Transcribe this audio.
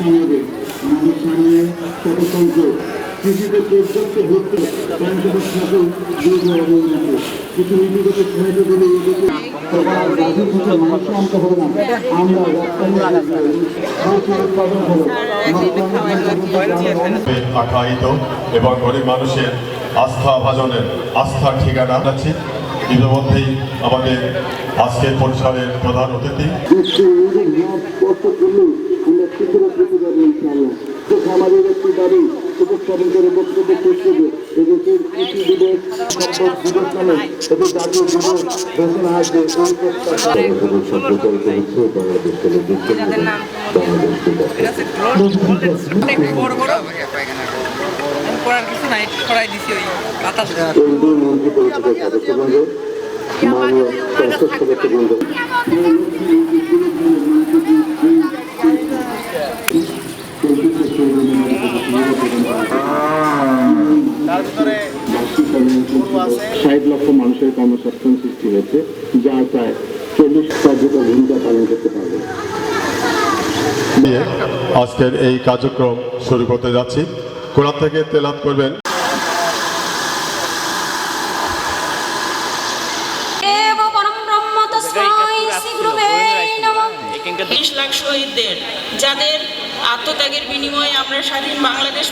সমাজে আমাদের সামনে স্বতন্ত্র কৃষিতে পর্যাপ্ত ভর্তি পঞ্চদশ সকল দুর্গ অবনত কিছু নীতিগত সহায়তাগুলি এদেরকে সবার গাছের সাথে মানুষ আনতে হবে না, আমরা উৎপাদন হলো আখ্যায়িত এবং গরিব মানুষের আস্থা ভাজনের আস্থার ঠিকানা আছে। ইতিমধ্যেই আমাদের আজকের পরিসরের প্রধান অতিথি আমাদের একটি দাবি উপস্থাপন করে বক্তব্য শেষ করবে এদেশের কৃষি দিবস সম্পদ দিবস নামে এদের জাতীয় দিবস ঘোষণা আসবে মন্ত্রী পরিষদের সদস্যবৃন্দ মাননীয় সংসদ সদস্যবৃন্দ ষাট লক্ষ মানুষের কর্মসংস্থান সৃষ্টি হয়েছে, যা প্রায় 40 কার্যকর ভূমিকা পালন করতে পারবে। আজকের এই কার্যক্রম শুরু করতে যাচ্ছি। কোরআন থেকে তেলাওয়াত করবেন। লাখ শহীদদের, যাদের আত্মত্যাগের বিনিময়ে আমরা স্বাধীন বাংলাদেশ